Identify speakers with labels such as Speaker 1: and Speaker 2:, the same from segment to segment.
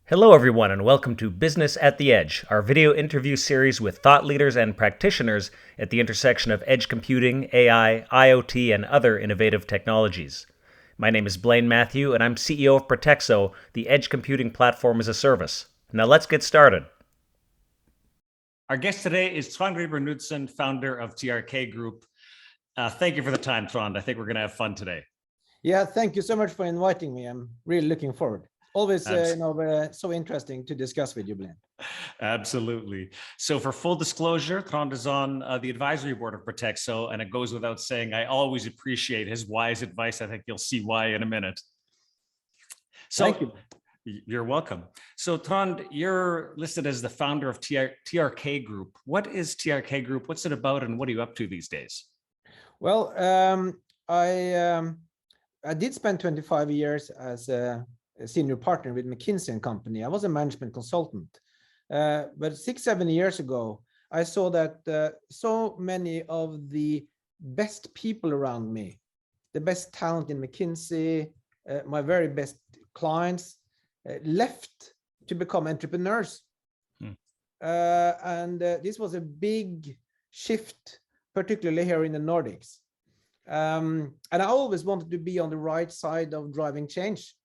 Speaker 1: Hello, everyone, and welcome to Business at the Edge, our video interview series with thought leaders and practitioners at the intersection of edge computing, AI, IoT, and other innovative technologies. My name is Blaine Mathieu, and I'm CEO of Pratexo, the edge computing platform as a service. Now let's get started. Our guest today is Trond Riiber Knudsen, founder of TRK Group. Thank you for the time, Trond. I think we're going to have fun today.
Speaker 2: Yeah, thank you so much for inviting me. I'm really looking forward. Always, so interesting to discuss with you, Blaine.
Speaker 1: Absolutely. So for full disclosure, Trond is on the advisory board of Pratexo, and it goes without saying, I always appreciate his wise advice. I think you'll see why in a minute. So,
Speaker 2: thank you.
Speaker 1: You're welcome. So Trond, you're listed as the founder of TRK Group. What is TRK Group? What's it about, and what are you up to these days?
Speaker 2: Well, I did spend 25 years as a senior partner with McKinsey & Company. I was a management consultant. But 6-7 years ago, I saw that so many of the best people around me, the best talent in McKinsey, my very best clients, left to become entrepreneurs. And this was a big shift, particularly here in the Nordics. And I always wanted to be on the right side of driving change.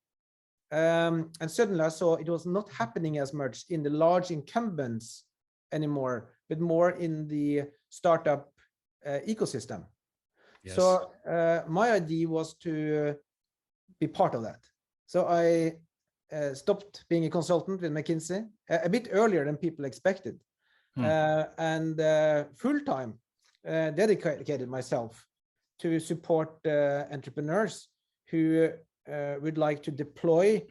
Speaker 2: And suddenly I saw it was not happening as much in the large incumbents anymore, but more in the startup ecosystem. Yes. So my idea was to be part of that. So I stopped being a consultant with McKinsey a bit earlier than people expected, and full-time dedicated myself to support entrepreneurs who would like to deploy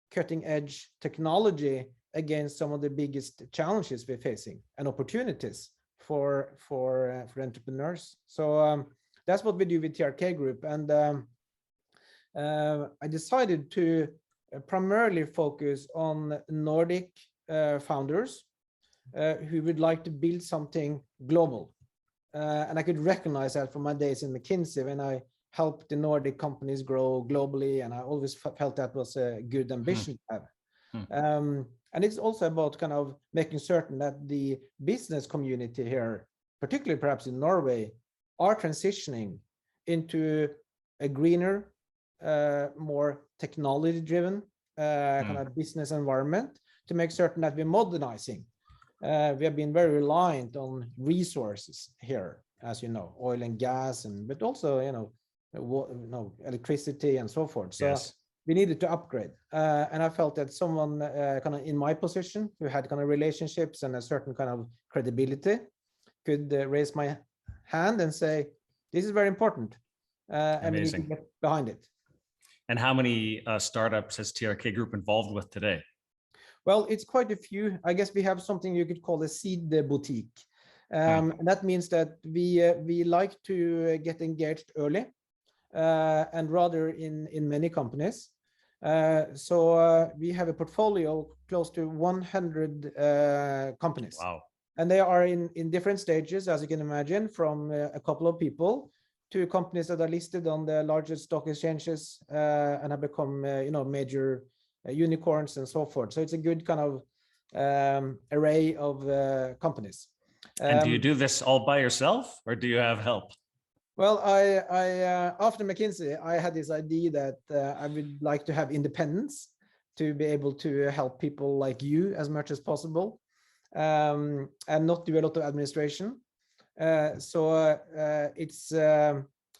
Speaker 2: cutting-edge technology against some of the biggest challenges we're facing and opportunities for entrepreneurs. So that's what we do with TRK Group, and I decided to primarily focus on Nordic founders who would like to build something global. And I could recognize that from my days in McKinsey when I helped the Nordic companies grow globally, and I always felt that was a good ambition to have. And it's also about kind of making certain that the business community here, particularly perhaps in Norway, are transitioning into a greener, more technology-driven kind of business environment to make certain that we're modernizing. We have been very reliant on resources here, as you know, oil and gas, but also electricity and so forth. So yes, we needed to upgrade, and I felt that someone kind of in my position who had kind of relationships and a certain kind of credibility could raise my hand and say, "This is very important, and we need to get behind it."
Speaker 1: And how many startups has TRK Group involved with today?
Speaker 2: Well, it's quite a few. I guess we have something you could call a seed boutique. And that means that we like to get engaged early and rather in many companies. So we have a portfolio close to 100 companies.
Speaker 1: Wow.
Speaker 2: And they are in different stages, as you can imagine, from a couple of people to companies that are listed on the largest stock exchanges and have become major unicorns and so forth. So it's a good kind of array of companies.
Speaker 1: And do you do this all by yourself, or do you have help?
Speaker 2: Well, I after McKinsey, I had this idea that I would like to have independence to be able to help people like you as much as possible, and not do a lot of administration. So it's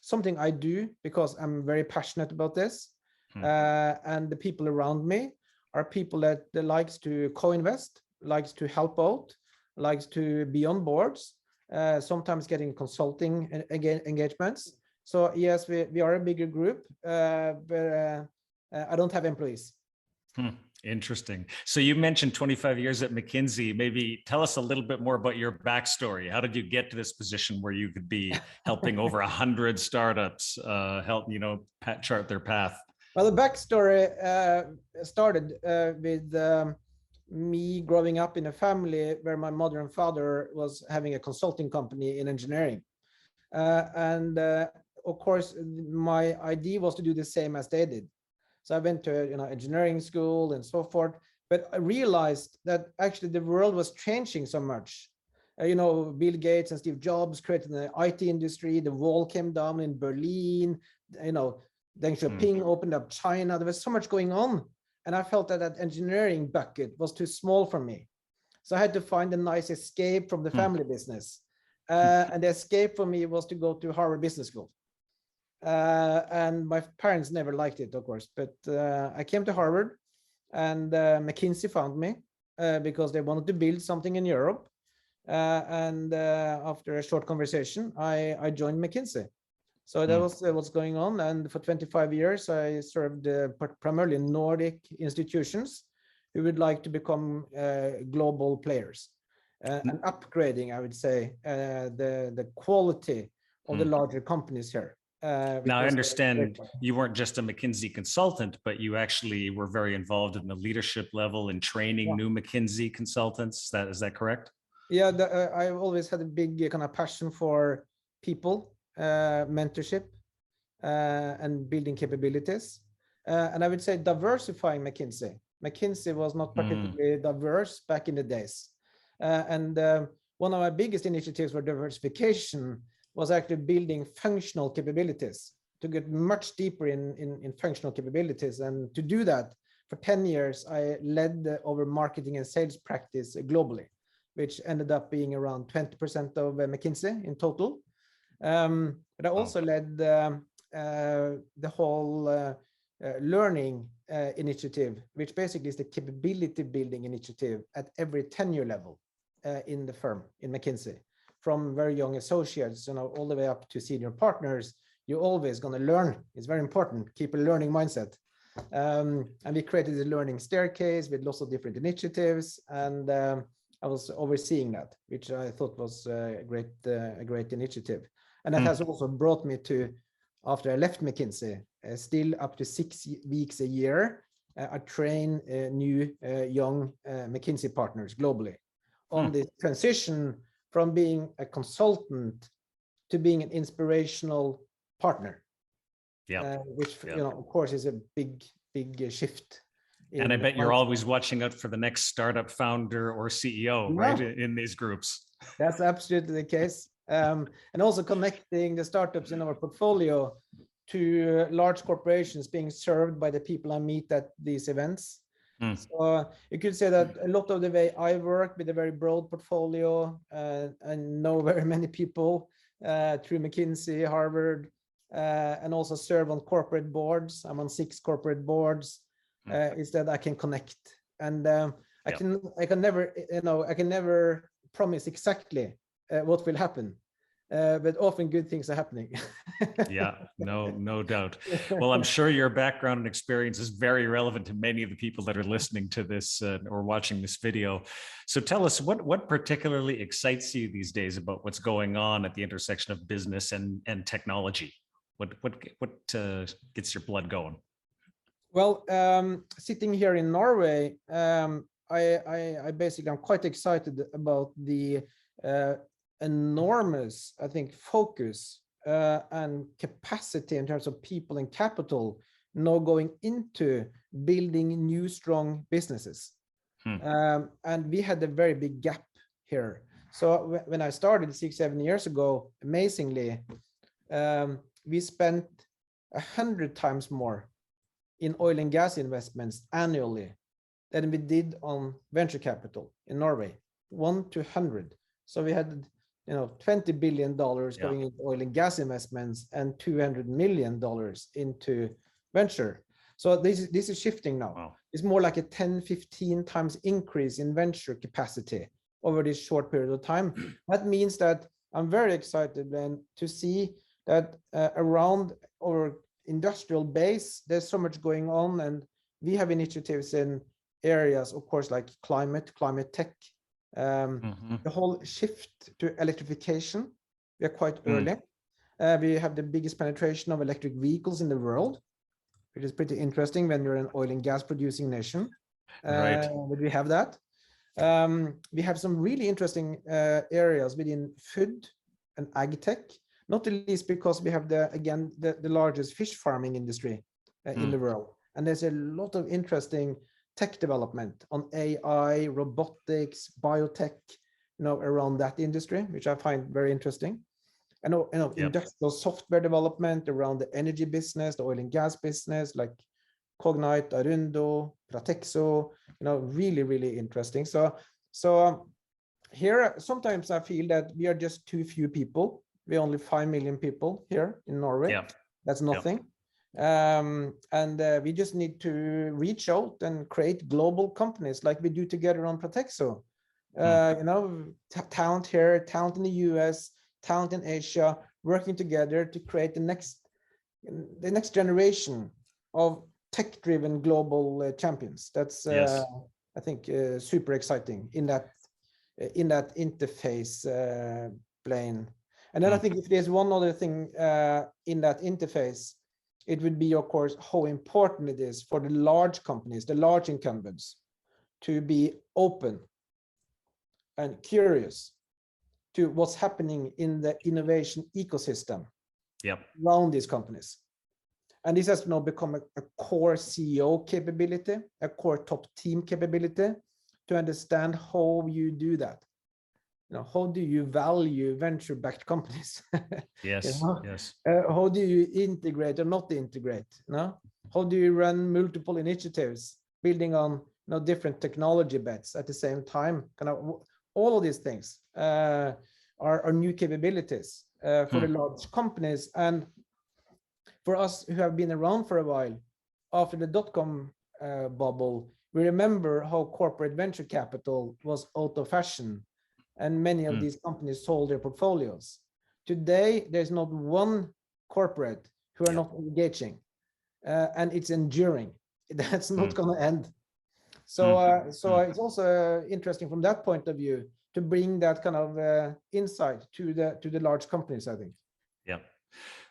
Speaker 2: something I do because I'm very passionate about this. And the people around me are people that likes to co-invest, likes to help out, likes to be on boards, sometimes getting consulting engagements. So yes, we are a bigger group, but I don't have employees.
Speaker 1: Interesting. So you mentioned 25 years at McKinsey. Maybe tell us a little bit more about your backstory. How did you get to this position where you could be helping over 100 startups help chart their path?
Speaker 2: Well, the backstory started with me growing up in a family where my mother and father was having a consulting company in engineering. And of course, my idea was to do the same as they did. So I went to engineering school and so forth, But I realized that actually the world was changing so much. Bill Gates and Steve Jobs created the IT industry. The wall came down in Berlin. Deng Xiaoping opened up China. There was so much going on. And I felt that that engineering bucket was too small for me. So I had to find a nice escape from the family business. And the escape for me was to go to Harvard Business School. And my parents never liked it, of course, but I came to Harvard, and McKinsey found me because they wanted to build something in Europe. And after a short conversation, I joined McKinsey. So that was what's going on. And for 25 years, I served primarily Nordic institutions who would like to become global players. And upgrading, I would say, the quality of the larger companies here.
Speaker 1: Now, I understand you weren't just a McKinsey consultant, but you actually were very involved in the leadership level and training new McKinsey consultants. Is that correct?
Speaker 2: Yeah, I've always had a big kind of passion for people, mentorship, and building capabilities. And I would say diversifying McKinsey. McKinsey was not particularly diverse back in the days. And one of my biggest initiatives for diversification was actually building functional capabilities to get much deeper in functional capabilities. And to do that, for 10 years, I led our marketing and sales practice globally, which ended up being around 20% of McKinsey in total. But I also led the whole learning initiative, which basically is the capability building initiative at every tenure level in the firm, in McKinsey. From very young associates, all the way up to senior partners, you're always going to learn. It's very important. Keep a learning mindset. And we created a learning staircase with lots of different initiatives. And I was overseeing that, which I thought was a great initiative. And that has also brought me to, after I left McKinsey, still up to 6 weeks a year, I train new young McKinsey partners globally on the transition from being a consultant to being an inspirational partner, which of course is a big shift.
Speaker 1: And I bet you're always watching out for the next startup founder or CEO, right? In these groups.
Speaker 2: That's absolutely the case. And also connecting the startups in our portfolio to large corporations being served by the people I meet at these events. So you could say that a lot of the way I work with a very broad portfolio, and know very many people through McKinsey, Harvard, and also serve on corporate boards. I'm on 6 corporate boards. Is that I can connect, and I can never promise exactly what will happen. But often good things are happening.
Speaker 1: Yeah, no doubt. Well, I'm sure your background and experience is very relevant to many of the people that are listening to this or watching this video. So tell us, what particularly excites you these days about what's going on at the intersection of business and technology? What gets your blood going?
Speaker 2: Well, sitting here in Norway, I basically I'm quite excited about the enormous, I think, focus and capacity in terms of people and capital now going into building new strong businesses. And we had a very big gap here. So when I started 6-7 years ago, amazingly, we spent 100 times more in oil and gas investments annually than we did on venture capital in Norway, 1 to 100. So we had $20 billion going into oil and gas investments and $200 million into venture. So this is shifting now. Wow. It's more like a 10-15 times increase in venture capacity over this short period of time. That means that I'm very excited then to see that around our industrial base, there's so much going on, and we have initiatives in areas, of course, like climate tech. The whole shift to electrification, we are quite early. We have the biggest penetration of electric vehicles in the world, which is pretty interesting when you're an oil and gas producing nation. But we have that. We have some really interesting areas within food and ag tech, not the least because we have the largest fish farming industry in the world. And there's a lot of interesting tech development on AI, robotics, biotech, around that industry, which I find very interesting. And industrial software development around the energy business, the oil and gas business, like Cognite, Arundo, Pratexo, really, really interesting. So here, sometimes I feel that we are just too few people. We're only 5 million people here in Norway.
Speaker 1: Yeah.
Speaker 2: That's nothing. We just need to reach out and create global companies like we do together on Pratexo. Talent here, talent in the US, talent in Asia, working together to create the next generation of tech-driven global champions. That's I think super exciting in that interface, Blaine. And then I think if there's one other thing in that interface, it would be, of course, how important it is for the large companies, the large incumbents, to be open and curious to what's happening in the innovation ecosystem around these companies. And this has now become a core CEO capability, a core top team capability, to understand how you do that. How do you value venture-backed companies?
Speaker 1: Yes.
Speaker 2: How do you integrate or not integrate? How do you run multiple initiatives, building on different technology bets at the same time? All of these things are new capabilities for the large companies. And for us who have been around for a while, after the dot-com bubble, we remember how corporate venture capital was out of fashion, and many of these companies sold their portfolios. Today, there's not one corporate who are not engaging, and it's enduring. That's not going to end. So it's also interesting from that point of view to bring that kind of insight to the large companies, I think.
Speaker 1: Yeah.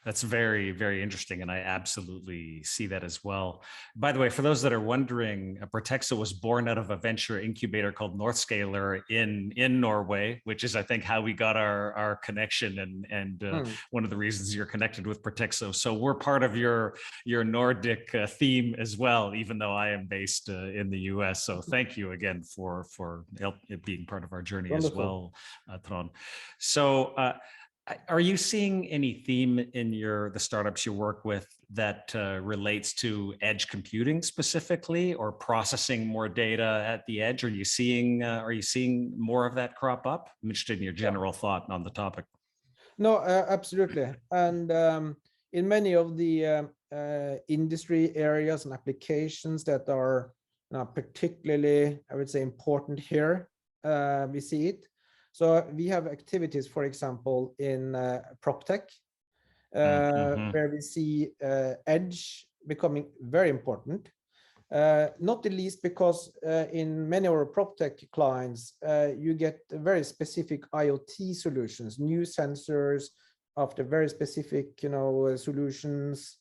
Speaker 1: That's very, very interesting. And I absolutely see that as well. By the way, for those that are wondering, Pratexo was born out of a venture incubator called Northscaler in Norway, which is, I think, how we got our connection and one of the reasons you're connected with Pratexo. So we're part of your Nordic theme as well, even though I am based in the US. So thank you again for it being part of our journey. Wonderful. As well, Trond. So are you seeing any theme in the startups you work with that relates to edge computing specifically, or processing more data at the edge? Are you seeing more of that crop up? I'm interested in your general thought on the topic.
Speaker 2: No, absolutely. And in many of the industry areas and applications that are particularly, I would say, important here, we see it. So we have activities, for example, in PropTech, where we see edge becoming very important, not the least because in many of our PropTech clients, you get very specific IoT solutions, new sensors after very specific, solutions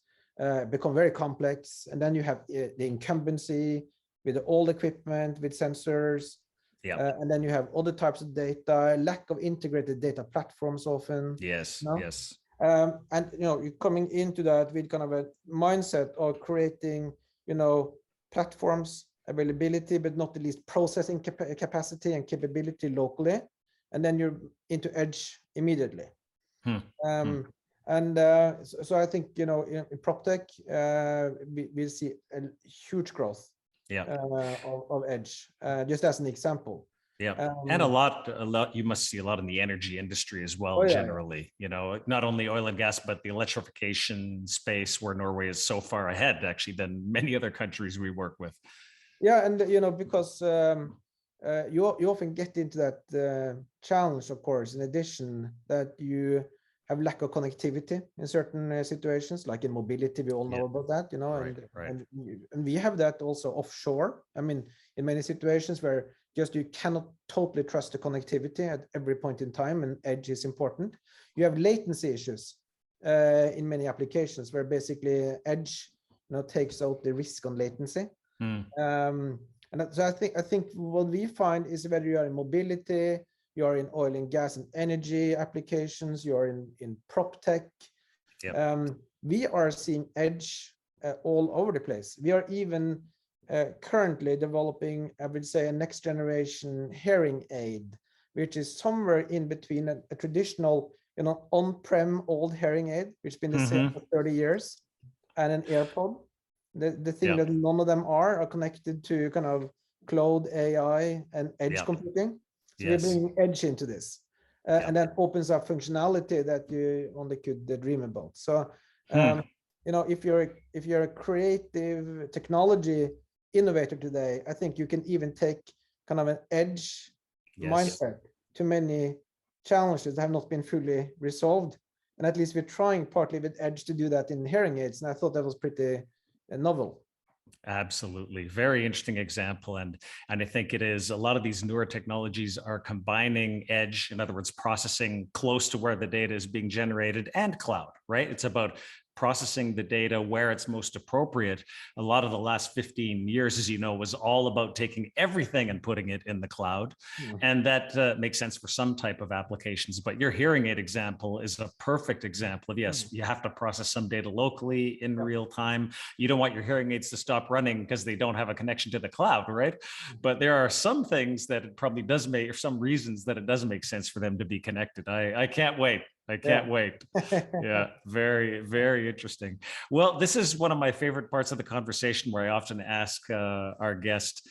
Speaker 2: become very complex. And then you have the incumbency with the old equipment, with sensors. Yeah. And then you have other types of data, lack of integrated data platforms often.
Speaker 1: Yes, yes.
Speaker 2: And you're coming into that with kind of a mindset of creating, platforms, availability, but not the least processing capacity and capability locally. And then you're into edge immediately. And so I think, in PropTech, we'll see a huge growth. Yeah. Of edge, just as an example.
Speaker 1: Yeah, and a lot. You must see a lot in the energy industry as well. Generally, not only oil and gas, but the electrification space, where Norway is so far ahead, actually, than many other countries we work with.
Speaker 2: Yeah, and because you often get into that challenge, of course. In addition, that you have lack of connectivity in certain situations, like in mobility, we all know about that, and we have that also offshore. I mean, in many situations where just you cannot totally trust the connectivity at every point in time, and edge is important. You have latency issues in many applications where basically edge takes out the risk on latency. And so I think what we find is whether you are in mobility, you are in oil and gas and energy applications, you are in PropTech. We are seeing edge all over the place. We are even currently developing, I would say, a next generation hearing aid, which is somewhere in between a traditional, on-prem old hearing aid, which has been the same for 30 years, and an AirPod. The thing that none of them are connected to kind of cloud AI and edge computing. So we're bringing edge into this. And that opens up functionality that you only could dream about. So, if you're a creative technology innovator today, I think you can even take kind of an edge mindset to many challenges that have not been fully resolved. And at least we're trying partly with edge to do that in hearing aids. And I thought that was pretty novel.
Speaker 1: Absolutely. Very interesting example. And I think it is a lot of these newer technologies are combining edge, in other words, processing close to where the data is being generated, and cloud, right? It's about processing the data where it's most appropriate. A lot of the last 15 years, as you know, was all about taking everything and putting it in the cloud. And that makes sense for some type of applications. But your hearing aid example is a perfect example of, yes, you have to process some data locally in real time. You don't want your hearing aids to stop running because they don't have a connection to the cloud, right? But there are some things that it probably does make, or some reasons that it does make sense for them to be connected. I can't wait. I can't wait. Yeah, very, very interesting. Well, this is one of my favorite parts of the conversation, where I often ask our guest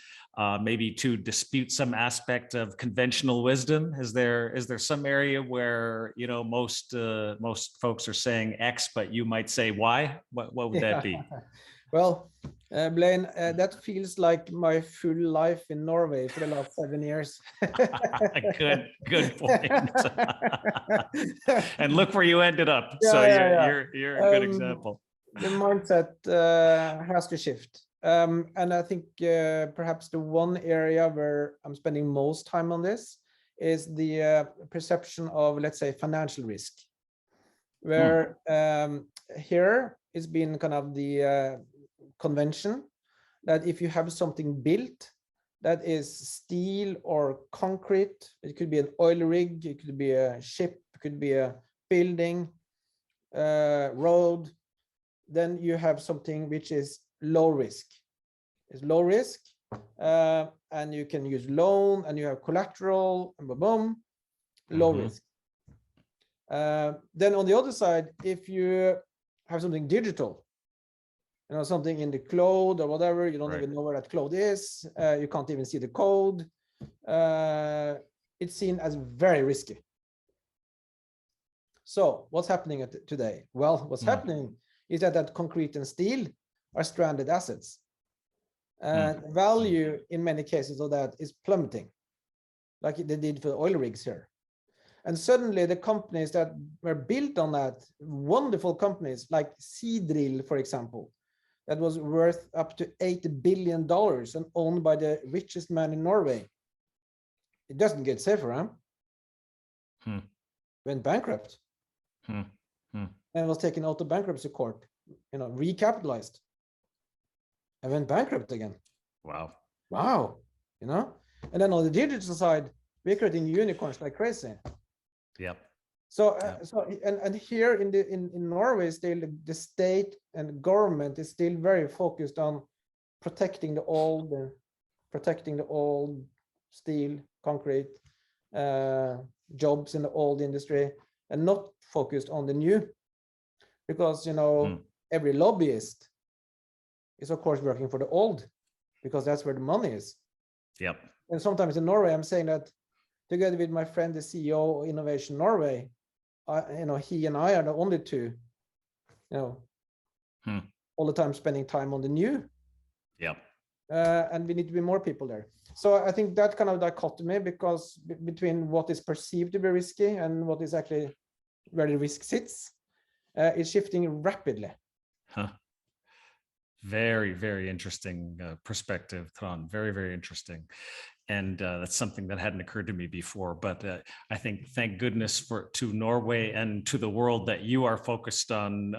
Speaker 1: maybe to dispute some aspect of conventional wisdom. Is there some area where most folks are saying X, but you might say Y? What would that be?
Speaker 2: Well, Blaine, that feels like my full life in Norway for the last 7 years.
Speaker 1: Good point. And look where you ended up. So you're a good example.
Speaker 2: The mindset has to shift. And I think perhaps the one area where I'm spending most time on this is the perception of, let's say, financial risk, where here it's been kind of the convention that if you have something built that is steel or concrete, it could be an oil rig, it could be a ship, it could be a building, road, then you have something which is low risk. It's low risk, and you can use loan, and you have collateral, and boom, low risk. Then on the other side, if you have something digital, something in the cloud or whatever, you don't even know where that cloud is, you can't even see the code, it's seen as very risky. So what's happening today? Well, what's happening is that concrete and steel are stranded assets. Value in many cases of that is plummeting, like they did for the oil rigs here. And suddenly the companies that were built on that, wonderful companies like Seadrill, for example, that was worth up to $8 billion and owned by the richest man in Norway. It doesn't get safer, huh? Went bankrupt. And was taken out of bankruptcy court, recapitalized, and went bankrupt again. Wow. And then on the digital side, we're creating unicorns like crazy. So here in Norway, still the state and government is still very focused on protecting the old steel, concrete jobs in the old industry, and not focused on the new, because every lobbyist is of course working for the old, because that's where the money is. And sometimes in Norway, I'm saying that together with my friend, the CEO of Innovation Norway, he and I are the only two, all the time spending time on the new. And we need to be more people there. So I think that kind of dichotomy, because between what is perceived to be risky and what is actually where the risk sits, is shifting rapidly.
Speaker 1: Very, very interesting perspective, Trond. Very, very interesting. And that's something that hadn't occurred to me before. But I think, thank goodness to Norway and to the world, that you are focused on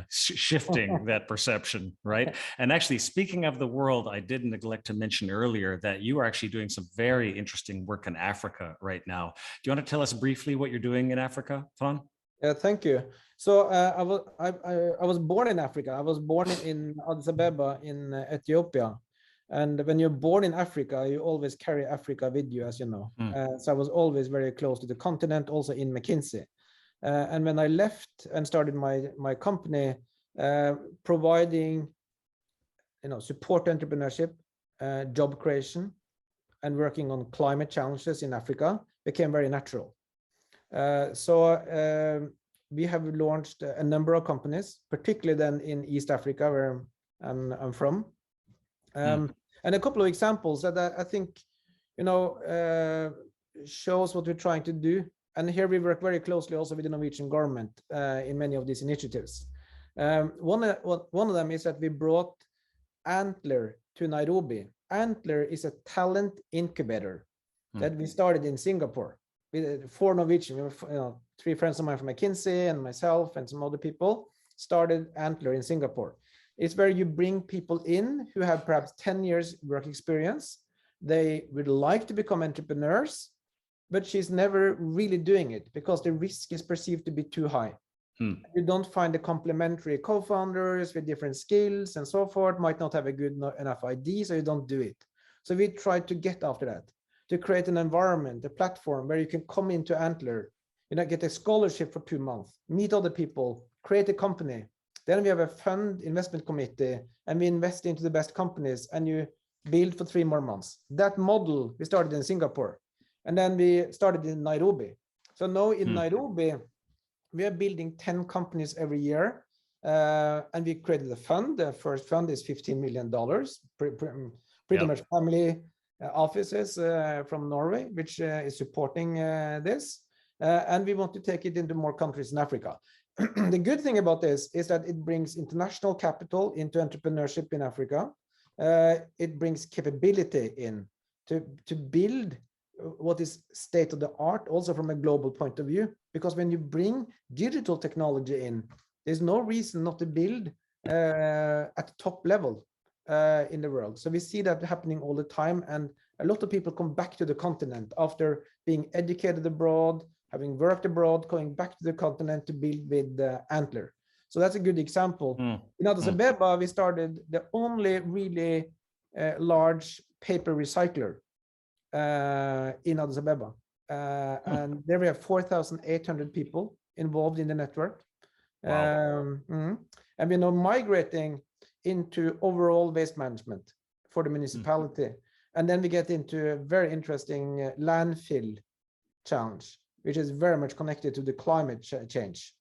Speaker 1: shifting that perception, right? And actually, speaking of the world, I did neglect to mention earlier that you are actually doing some very interesting work in Africa right now. Do you want to tell us briefly what you're doing in Africa, Trond?
Speaker 2: Yeah, thank you. So I was born in Africa. I was born in Addis Ababa in Ethiopia. And when you're born in Africa, you always carry Africa with you, as you know. So I was always very close to the continent, also in McKinsey. And when I left and started my company, providing support entrepreneurship, job creation, and working on climate challenges in Africa became very natural. So we have launched a number of companies, particularly then in East Africa, where I'm from. And a couple of examples that I think, shows what we're trying to do. And here we work very closely also with the Norwegian government in many of these initiatives. One of them is that we brought Antler to Nairobi. Antler is a talent incubator that we started in Singapore with 4 Norwegian, 3 friends of mine from McKinsey and myself and some other people started Antler in Singapore. It's where you bring people in who have perhaps 10 years work experience. They would like to become entrepreneurs, but she's never really doing it because the risk is perceived to be too high. You don't find the complementary co-founders with different skills and so forth, might not have a good enough idea, so you don't do it. So we tried to get after that, to create an environment, a platform where you can come into Antler, get a scholarship for 2 months, meet other people, create a company. Then we have a fund investment committee and we invest into the best companies and you build for 3 more months. That model we started in Singapore and then we started in Nairobi. So now in Nairobi, we are building 10 companies every year. And we created a fund. The first fund is $15 million, pretty much family offices from Norway, which is supporting this. And we want to take it into more countries in Africa. The good thing about this is that it brings international capital into entrepreneurship in Africa. It brings capability in to build what is state of the art, also from a global point of view. Because when you bring digital technology in, there's no reason not to build at the top level in the world. So we see that happening all the time. And a lot of people come back to the continent after being educated abroad, having worked abroad, going back to the continent to build with Antler. So that's a good example. In Addis Ababa, we started the only really large paper recycler in Addis Ababa. And there we have 4,800 people involved in the network. Wow. And we're now migrating into overall waste management for the municipality. And then we get into a very interesting landfill challenge, which is very much connected to the climate change.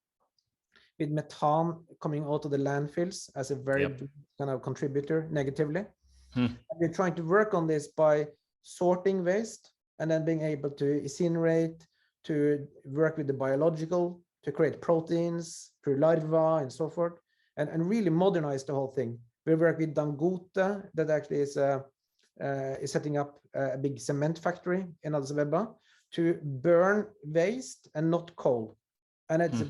Speaker 2: With methane coming out of the landfills as a very big kind of contributor negatively. And we're trying to work on this by sorting waste and then being able to incinerate, to work with the biological, to create proteins through larvae and so forth, and really modernize the whole thing. We work with Dangote, that actually is setting up a big cement factory in Addis Ababa to burn waste and not coal. And it's a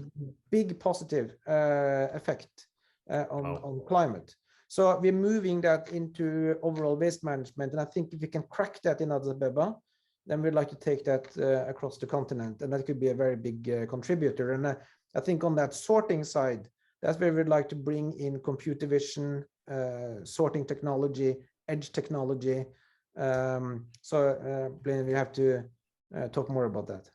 Speaker 2: big positive effect on climate. So we're moving that into overall waste management. And I think if we can crack that in Addis Ababa, then we'd like to take that across the continent. And that could be a very big contributor. And I think on that sorting side, that's where we'd like to bring in computer vision, sorting technology, edge technology. So Blaine, we have to talk more about that.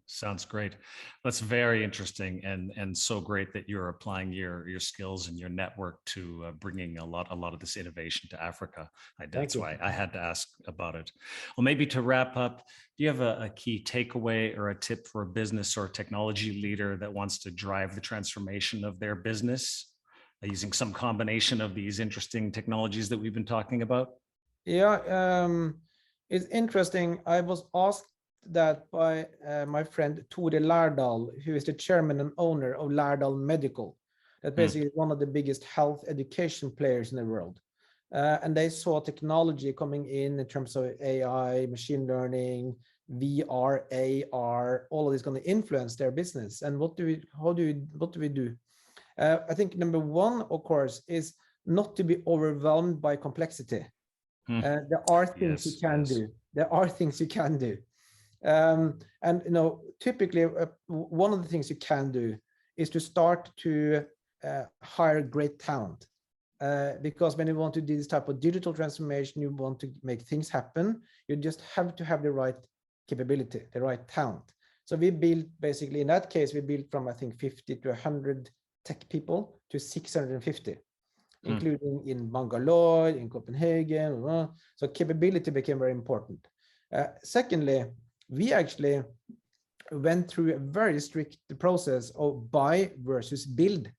Speaker 1: Sounds great. That's very interesting, and so great that you're applying your skills and your network to bringing a lot of this innovation to Africa. That's why I had to ask about it. Well, maybe to wrap up, do you have a key takeaway or a tip for a business or technology leader that wants to drive the transformation of their business using some combination of these interesting technologies that we've been talking about?
Speaker 2: Yeah, it's interesting. I was asked that by my friend Tore Lærdal, who is the chairman and owner of Lærdal Medical, that basically is one of the biggest health education players in the world. And they saw technology coming in terms of AI, machine learning, VR, AR, all of this going to influence their business. And what do we do? I think number one, of course, is not to be overwhelmed by complexity. There are things you can do. There are things you can do. And typically one of the things you can do is to start to hire great talent. because when you want to do this type of digital transformation, you want to make things happen, you just have to have the right capability, the right talent. So we built, basically in that case, we built from, I think, 50 to 100 tech people to 650, including in Bangalore, in Copenhagen. So capability became very important. Secondly, we actually went through a very strict process of buy versus build,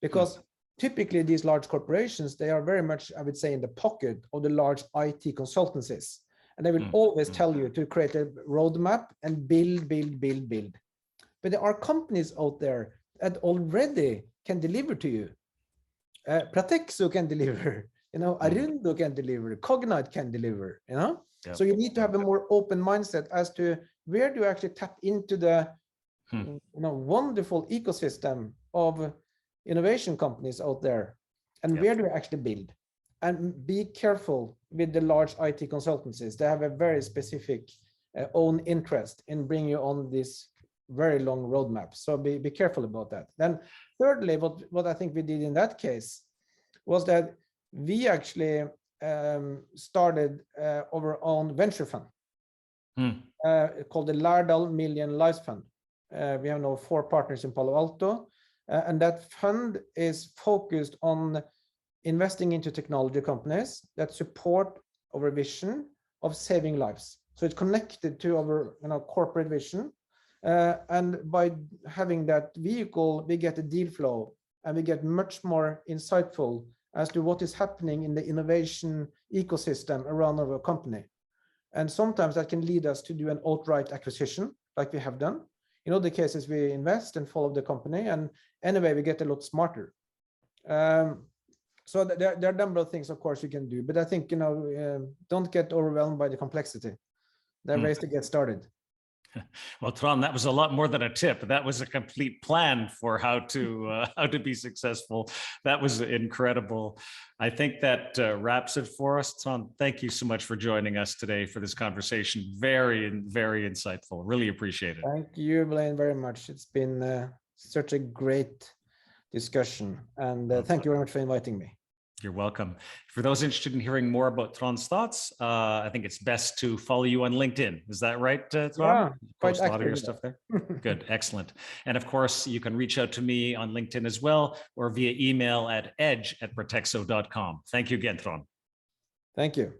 Speaker 2: because typically these large corporations, they are very much, I would say, in the pocket of the large IT consultancies. And they will always tell you to create a roadmap and build. But there are companies out there that already can deliver to you. Pratexo can deliver, Arundo can deliver, Cognite can deliver, So you need to have a more open mindset as to where do you actually tap into the wonderful ecosystem of innovation companies out there, and where do you actually build? And be careful with the large IT consultancies. They have a very specific own interest in bringing you on this very long roadmap. So be careful about that. Then thirdly, what I think we did in that case was that we actually started our own venture fund called the Lardal Million Lives Fund. We have now 4 partners in Palo Alto, and that fund is focused on investing into technology companies that support our vision of saving lives. So it's connected to our corporate vision. And by having that vehicle, we get a deal flow, and we get much more insightful as to what is happening in the innovation ecosystem around our company. And sometimes that can lead us to do an outright acquisition, like we have done. In other cases, we invest and follow the company, and anyway, we get a lot smarter. So there are a number of things, of course, you can do, but I think, don't get overwhelmed by the complexity. There are ways to get started.
Speaker 1: Well, Trond, that was a lot more than a tip. That was a complete plan for how to be successful. That was incredible. I think that wraps it for us. Trond, thank you so much for joining us today for this conversation. Very, very insightful. Really appreciate it.
Speaker 2: Thank you, Blaine, very much. It's been such a great discussion, and thank you very much for inviting me.
Speaker 1: You're welcome. For those interested in hearing more about Trond's thoughts, I think it's best to follow you on LinkedIn. Is that right, Trond?
Speaker 2: Yeah,
Speaker 1: post a lot of your stuff there. Good, excellent. And of course, you can reach out to me on LinkedIn as well, or via email at edge@pratexo.com. Thank you again, Trond.
Speaker 2: Thank you.